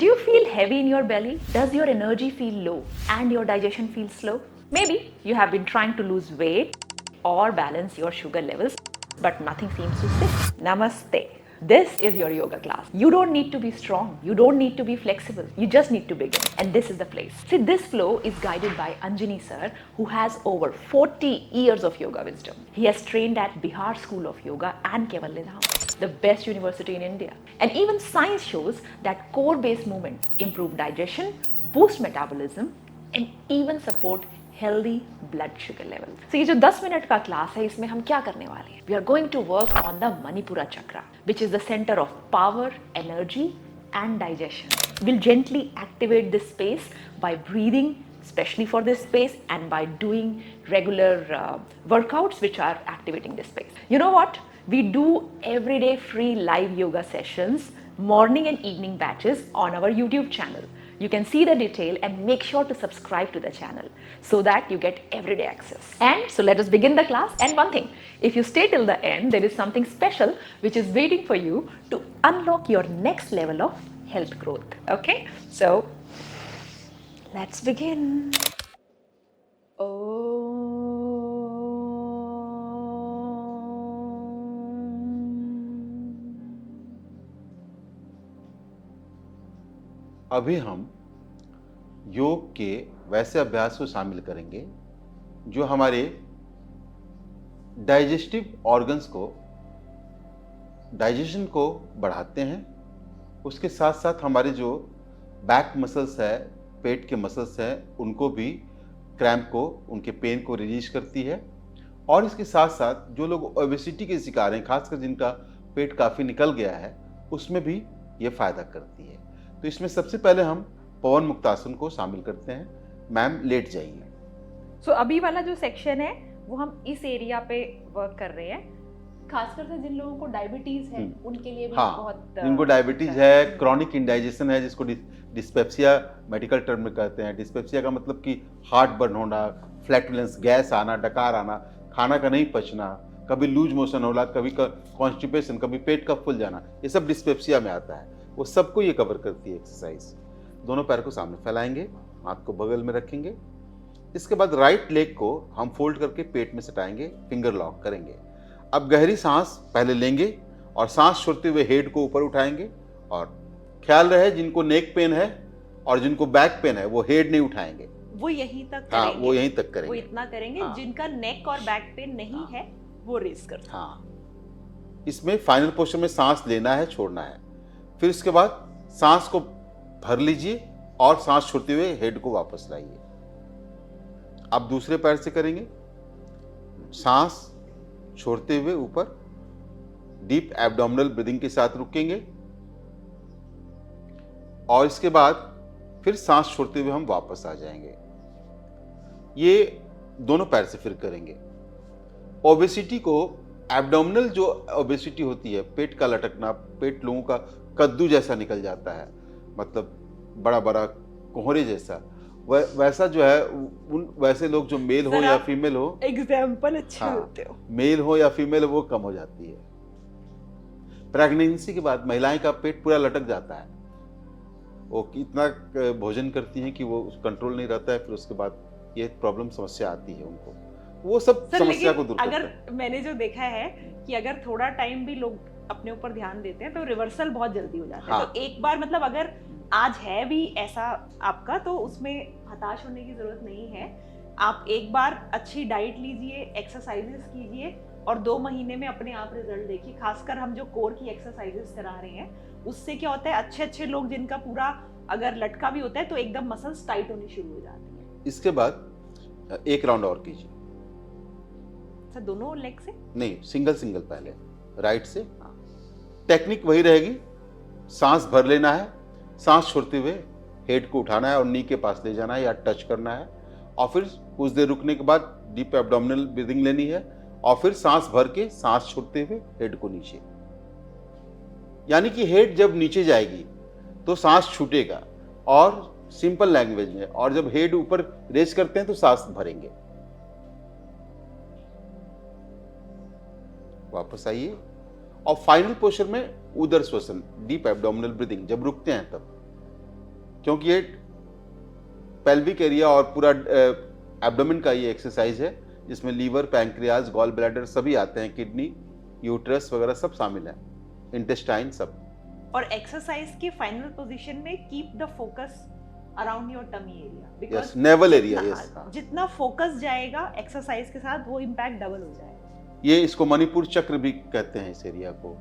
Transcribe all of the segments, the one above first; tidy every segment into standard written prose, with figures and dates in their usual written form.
Do you feel heavy in your belly? Does your energy feel low and your digestion feels slow? Maybe you have been trying to lose weight or balance your sugar levels, but nothing seems to stick. Namaste. This is your yoga class. You don't need to be strong. You don't need to be flexible. You just need to begin. And this is the place. See, this flow is guided by Anjani sir, who has over 40 years of yoga wisdom. He has trained at Bihar School of Yoga and Kevalya Dham, the best university in India. And even science shows that core-based movement improve digestion, boost metabolism, and even support healthy blood sugar level. So ये जो 10 minute का class है, इसमें हम क्या करने वाले हैं? We are going to work on the Manipura chakra, which is the center of power, energy, and digestion. We'll gently activate this space by breathing, especially for this space, and by doing regular workouts which are activating this space. You know what? We do everyday free live yoga sessions, morning and evening batches on our YouTube channel. You can see the detail and make sure to subscribe to the channel so that you get everyday access. And so let us begin the class. And one thing, if you stay till the end, there is something special which is waiting for you to unlock your next level of health growth. Okay, so let's begin. अभी हम योग के वैसे अभ्यास को शामिल करेंगे जो हमारे डाइजेस्टिव ऑर्गन्स को, डाइजेशन को बढ़ाते हैं। उसके साथ साथ हमारे जो बैक मसल्स है, पेट के मसल्स हैं, उनको भी क्रैम्प को, उनके पेन को रिलीज करती है। और इसके साथ साथ जो लोग ओबेसिटी के शिकार हैं, खासकर जिनका पेट काफ़ी निकल गया है, उसमें भी ये फायदा करती है। तो इसमें सबसे पहले हम पवन मुक्तासन को शामिल करते हैं। मैम लेट जाइए। सो अभी वाला जो सेक्शन है वो हम इस एरिया पे वर्क कर रहे हैं, खासकर से जिन लोगों को डायबिटीज है उनके लिए भी बहुत, जिनको डायबिटीज है, क्रॉनिक इंडाइजेशन है, जिसको डिस्पेप्सिया मेडिकल टर्म में कहते हैं। डिस्पेप्सिया का मतलब कि हार्ट बर्न होना, फ्लैटुलेंस, गैस आना, डकार आना, खाना का नहीं पचना, कभी लूज मोशन होना, कभी कॉन्स्टिपेशन, कभी पेट का फूल जाना, ये सब डिस्पेप्सिया में आता है। वो सबको ये कवर करती है एक्सरसाइज। दोनों पैर को सामने फैलाएंगे, हाथ को बगल में रखेंगे। इसके बाद राइट लेग को हम फोल्ड करके पेट में सटाएंगे, फिंगर लॉक करेंगे। अब गहरी सांस पहले लेंगे और सांस छोड़ते हुए हेड को ऊपर उठाएंगे। और ख्याल रहे, जिनको नेक पेन है और जिनको बैक पेन है वो हेड नहीं उठाएंगे, वो यहीं तक हाँ, करेंगे। वो यहीं तक करेंगे, वो इतना करेंगे। हाँ। जिनका नेक और बैक पेन नहीं है वो रेस कर। हाँ, इसमें फाइनल पोस्चर में सांस लेना है, छोड़ना है। फिर इसके बाद सांस को भर लीजिए और सांस छोड़ते हुए हेड को वापस लाइए। अब दूसरे पैर से करेंगे, सांस छोड़ते हुए ऊपर डीप एब्डोमिनल ब्रीदिंग के साथ रुकेंगे और इसके बाद फिर सांस छोड़ते हुए हम वापस आ जाएंगे। ये दोनों पैर से फिर करेंगे। ओबेसिटी को, एब्डोमिनल जो ओबेसिटी होती है, पेट का लटकना, पेट लोगों का कद्दू जैसा निकल जाता है, मतलब बड़ा बड़ा कोहरे जैसा, वैसा जो है, उन वैसे लोग जो मेल हो या फीमेल हो, एग्जाम्पल अच्छे होते हो, मेल हो या फीमेल हो, वो कम हो जाती है। प्रेगनेंसी के बाद महिलाएं का पेट पूरा लटक जाता है, वो इतना भोजन करती हैं कि वो कंट्रोल नहीं रहता है, फिर उसके बाद ये प्रॉब्लम, समस्या आती है उनको। वो सब समस्या को दूर करता है। अगर मैंने जो देखा है कि अगर थोड़ा टाइम भी लोग अपने ऊपर ध्यान देते हैं तो रिवर्सल बहुत जल्दी हो जाता है। हाँ। तो एक बार, मतलब अगर आज है भी ऐसा आपका, तो उसमें हताश होने की जरूरत नहीं है। आप एक बार अच्छी डाइट लीजिए, एक्सरसाइजेस कीजिए और 2 महीने में अपने आप रिजल्ट देखिए। खासकर हम जो कोर की एक्सरसाइजेस करा रहे हैं, उससे क्या होता है, अच्छे अच्छे लोग जिनका पूरा अगर लटका भी होता है तो एकदम मसल्स टाइट होनी शुरू हो जाती है। इसके बाद एक राउंड और कीजिए। सर दोनों लेग से नहीं, सिंगल सिंगल पहले राइट से। हाँ, टेक्निक वही रहेगी, सांस भर लेना है, सांस छोड़ते हुए हेड को उठाना है और नी के पास ले जाना है या टच करना है, और फिर कुछ देर रुकने के बाद डीप एब्डोमिनल ब्रीदिंग लेनी है और फिर सांस भर के सांस छोड़ते हुए हेड को नीचे। यानी कि हेड जब नीचे जाएगी तो सांस छूटेगा, और सिंपल लैंग्वेज में, और जब हेड ऊपर रेज करते हैं तो सांस भरेंगे। वापस आइए और फाइनल पोस्चर में उदर श्वसन, डीप एब्डोमिनल ब्रीदिंग, जब रुकते हैं तब क्योंकि ये पेल्विक एरिया और पूरा एब्डोमेन का ये एक्सरसाइज है जिसमें लीवर, पैंक्रियाज, गॉल ब्लैडर सभी आते हैं, किडनी, यूट्रस वगैरह सब शामिल है, इंटेस्टाइन सब। और एक्सरसाइज की फाइनल पोजीशन में keep the focus around your tummy area, yes, navel area, yes. जितना फोकस जाएगा एक्सरसाइज के साथ वो इम्पैक्ट डबल हो जाएगा। ये इसको मणिपुर चक्र भी कहते हैं इस एरिया को।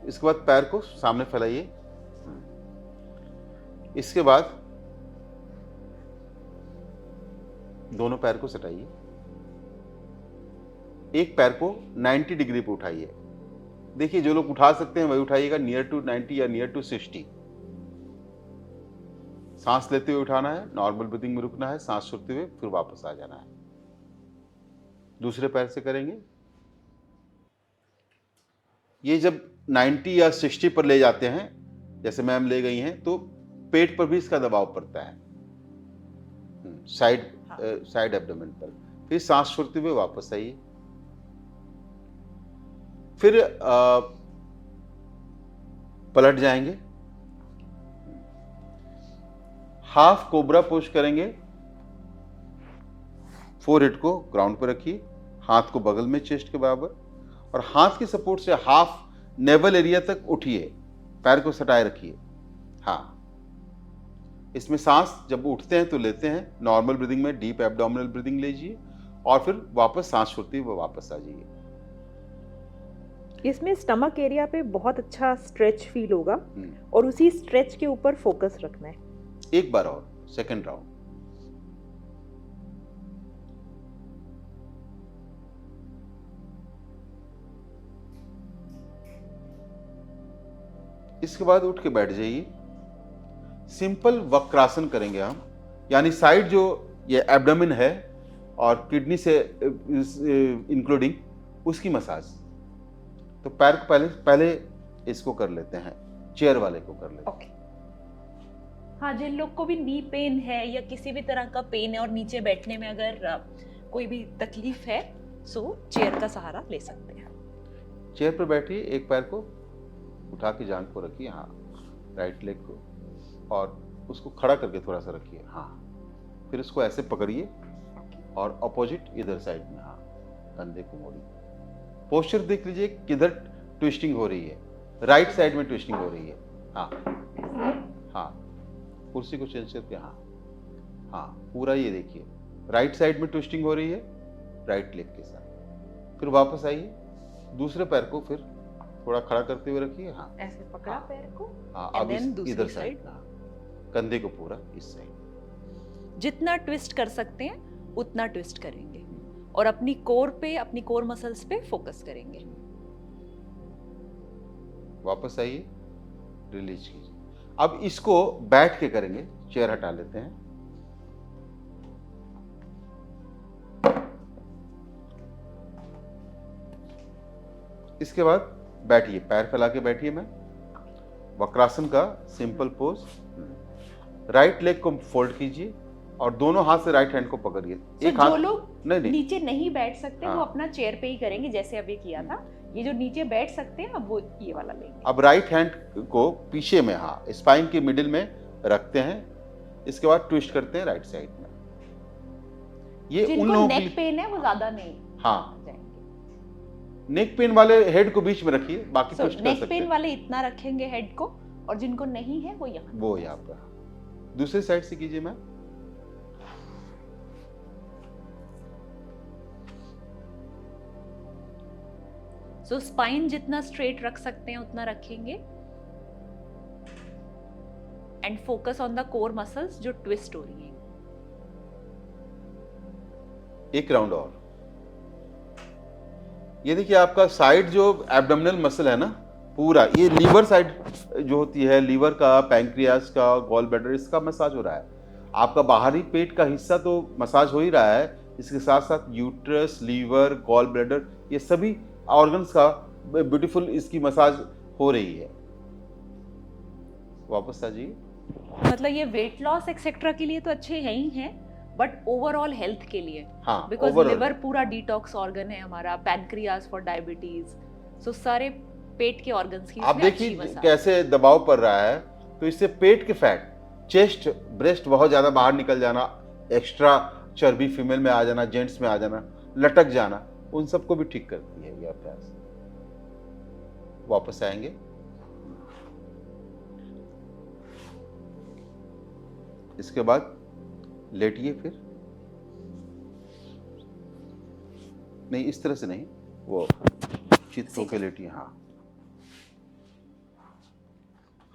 इसके बाद पैर को सामने फैलाइए। इसके बाद दोनों पैर को सटाइए, एक पैर को 90 डिग्री पे उठाइए। देखिए जो लोग उठा सकते हैं वही उठाइएगा, नियर टू 90 या नियर टू 60। सांस लेते हुए उठाना है, नॉर्मल ब्रीथिंग में रुकना है, सांस छोड़ते हुए फिर वापस आ जाना है। दूसरे पैर से करेंगे। ये जब 90 या 60 पर ले जाते हैं, जैसे मैम ले गई हैं, तो पेट पर भी इसका दबाव पड़ता है, साइड एब्डोमेन पर। फिर सांस छोड़ते हुए वापस आइए। फिर पलट जाएंगे, हाफ कोबरा पोज करेंगे। फोरहेड को ग्राउंड पर रखिए, हाथ को बगल में चेस्ट के बराबर, और हाथ की सपोर्ट से हाफ नेवल एरिया तक उठिए, पैर को सटाए रखिए। हाँ, इसमें सांस जब उठते हैं तो लेते हैं, नॉर्मल ब्रीदिंग में डीप एब्डोमिनल ब्रीदिंग लीजिए और फिर वापस सांस छोड़ते हुए वापस आ जाइए। इसमें स्टमक एरिया पे बहुत अच्छा स्ट्रेच फील होगा और उसी स्ट्रेच के ऊपर फोकस रखना है। एक बार और, सेकंड राउंड। इसके बाद उठ के बैठ जाइए। सिंपल वक्रासन करेंगे हम, यानी साइड जो ये एब्डोमेन है और किडनी से इंक्लूडिंग उसकी मसाज। तो पैर को पहले इसको कर लेते हैं, चेयर वाले को कर लेते हैं। ओके। हाँ, जिन लोग को भी नी पेन है या किसी भी तरह का पेन है और नीचे बैठने में अगर कोई भी तकलीफ है, सो चेयर का सहारा ले सकते हैं। चेयर पर बैठिए, एक पैर को उठा के जांघ को रखिए, हाँ, राइट लेग को, और उसको खड़ा करके थोड़ा सा रखिए, हाँ। फिर उसको ऐसे पकड़िए और अपोजिट इधर साइड में, हाँ, कंधे को मोड़िए। पोस्चर देख लीजिए किधर ट्विस्टिंग हो रही है, राइट साइड में ट्विस्टिंग हो रही है, हाँ हाँ। कुर्सी को चेंज करके, हाँ हाँ, पूरा ये देखिए, राइट साइड में ट्विस्टिंग हो रही है राइट लेग के साथ। फिर वापस आइए, दूसरे पैर को फिर थोड़ा खड़ा करते हुए रखिए, हाँ, ऐसे पकड़ा पैर को, हाँ। and अब then दूसरी इधर साइड, साइड, हाँ, कंधे को पूरा इस साइड। जितना ट्विस्ट कर सकते हैं उतना ट्विस्ट करेंगे और अपनी कोर पे, अपनी कोर मसल्स पे फोकस करेंगे। वापस आइए, रिलीज कीजिए। अब इसको बैठ के करेंगे, चेयर हटा लेते हैं। इसके बाद बैठिए, पैर फैला के बैठिए। मैं वक्रासन का सिंपल पोज। राइट लेग को फोल्ड कीजिए और दोनों हाथ से राइट हैंड को पकड़िए। एक हाथ, जो लोग नहीं नीचे नहीं बैठ सकते, हाँ, वो अपना चेयर पे ही करेंगे जैसे अभी किया था। ये जो नीचे बैठ सकते हैं अब वो ये वाला लेंगे। अब राइट हैंड को पीछे में, हाँ, स्पाइन के मिडिल में रखते हैं। इसके बाद ट्विस्ट करते हैं राइट साइड में। ये उन लोगों नेक पेन है वो ज्यादा नहीं, हाँ, नेक पेन वाले हेड को बीच में रखिए, बाकी ट्विस्ट कर सकते हैं। नेक पेन वाले इतना रखेंगे हेड को, और जिनको नहीं है वो यहाँ, वो यहाँ पर। दूसरी साइड से कीजिए मैम। सो स्पाइन जितना स्ट्रेट रख सकते हैं उतना रखेंगे and focus on the core muscles जो ट्विस्ट हो रही है। एक राउंड और। ये देखिए आपका साइड जो एब्डोमिनल मसल है ना, पूरा ये लीवर साइड जो होती है, लीवर का, पैंक्रियास का, गॉल ब्लैडर, इसका मसाज हो रहा है। आपका बाहरी पेट का हिस्सा तो मसाज हो ही रहा है, इसके साथ साथ यूट्रस, लीवर, गॉल ब्लैडर, ये सभी ऑर्गन्स का ब्यूटीफुल इसकी मसाज हो रही है। वापस आ जाइए। मतलब ये वेट लॉस एक्सेट्रा के लिए तो अच्छे है ही हैं, बट ओवरऑल हेल्थ के लिए, हाँ, बिकॉज लिवर पूरा डिटॉक्स ऑर्गन है हमारा, पैनक्रियास फॉर डायबिटीज, सो सारे पेट के ऑर्गन्स की आप देखिए कैसे दबाव पड़ रहा है, तो इससे पेट के फैट चेस्ट ब्रेस्ट बहुत ज़्यादा बाहर निकल जाना, एक्स्ट्रा चर्बी फीमेल में आ जाना, जेंट्स में आ जाना, लटक जाना, उन सबको भी ठीक करती है ये अभ्यास। वापस आएंगे, इसके बाद लेटिए, फिर नहीं इस तरह से नहीं, वो चित होके लेटिए। हाँ,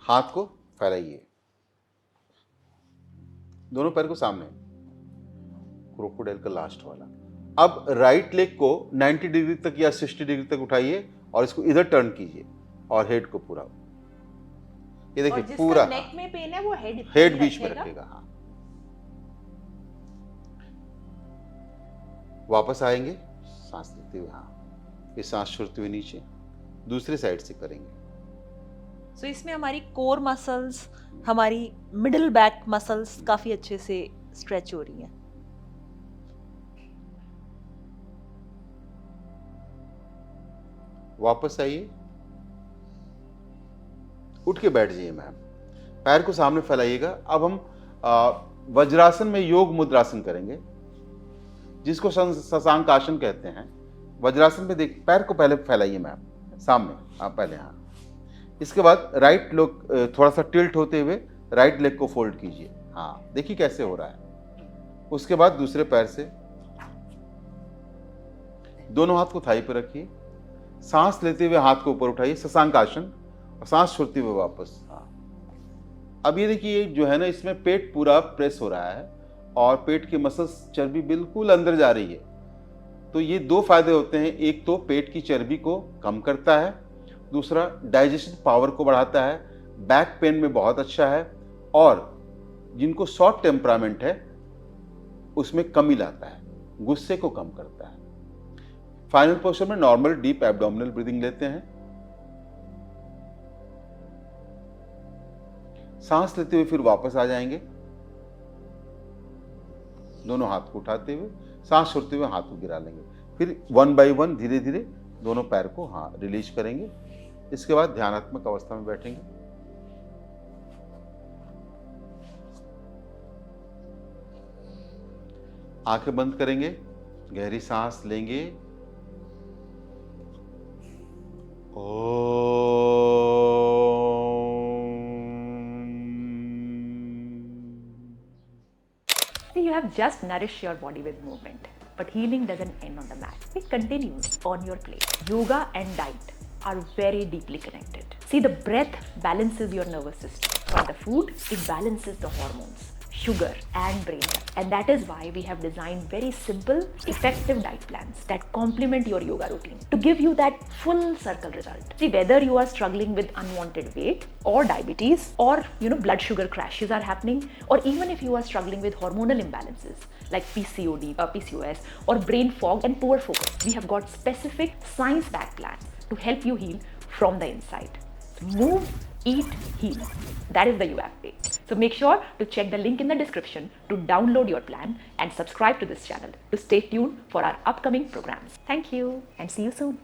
हाथ को फैलाइए, दोनों पैर को सामने, क्रोकोडाइल का लास्ट वाला। अब राइट लेग को 90 डिग्री तक या 60 डिग्री तक उठाइए और इसको इधर टर्न कीजिए और हेड को पूरा, ये देखिए पूरा नेक में पेन है वो हेड बीच में रखेगा। हाँ, वापस आएंगे, सांस लेते हुए, हाँ, ये सांस छोड़ते हुए नीचे, दूसरे साइड से करेंगे। सो इसमें हमारी कोर मसल्स, हमारी मिडिल बैक मसल्स काफी अच्छे से स्ट्रेच हो रही हैं। वापस आइए, उठ के बैठ जाइए मैम, पैर को सामने फैलाइएगा। अब हम वज्रासन में योग मुद्रासन करेंगे, जिसको शशांक आसन कहते हैं। वज्रासन में देख, पैर को पहले फैलाइए मैम सामने, हाँ पहले, हाँ। इसके बाद राइट लेग थोड़ा सा टिल्ट होते हुए राइट लेग को फोल्ड कीजिए। हाँ, देखिए कैसे हो रहा है। उसके बाद दूसरे पैर से दोनों हाथ को थाई पर रखिए, सांस लेते हुए हाथ को ऊपर उठाइए, शशांक आसन, और सांस छोड़ते हुए वापस। हाँ, अब ये देखिए जो है ना, इसमें पेट पूरा प्रेस हो रहा है और पेट की मसल्स, चर्बी बिल्कुल अंदर जा रही है। तो ये दो फायदे होते हैं, एक तो पेट की चर्बी को कम करता है, दूसरा डाइजेशन पावर को बढ़ाता है, बैक पेन में बहुत अच्छा है, और जिनको शॉर्ट टेम्परामेंट है उसमें कमी लाता है, गुस्से को कम करता है। फाइनल पोस्चर में नॉर्मल डीप एब्डोमिनल ब्रीदिंग लेते हैं, सांस लेते हुए फिर वापस आ जाएंगे, दोनों हाथ को उठाते हुए, सांस छोड़ते हुए हाथ को गिरा लेंगे। फिर 1 बाय 1 धीरे धीरे दोनों पैर को, हाँ, रिलीज करेंगे। इसके बाद ध्यानात्मक अवस्था में बैठेंगे। आंखें बंद करेंगे, गहरी सांस लेंगे, See, you have just nourished your body with movement, but healing doesn't end on the mat. It continues on your plate. Yoga and diet are very deeply connected. See, the breath balances your nervous system, while the food, it balances the hormones, sugar and brain health. And that is why we have designed very simple, effective diet plans that complement your yoga routine to give you that full circle result. See, whether you are struggling with unwanted weight or diabetes, or blood sugar crashes are happening, or even if you are struggling with hormonal imbalances like PCOD, PCOS, or brain fog and poor focus, we have got specific science-backed plans to help you heal from the inside. Move, eat, heal. That is the UAP way. So make sure to check the link in the description to download your plan and subscribe to this channel to stay tuned for our upcoming programs. Thank you and see you soon.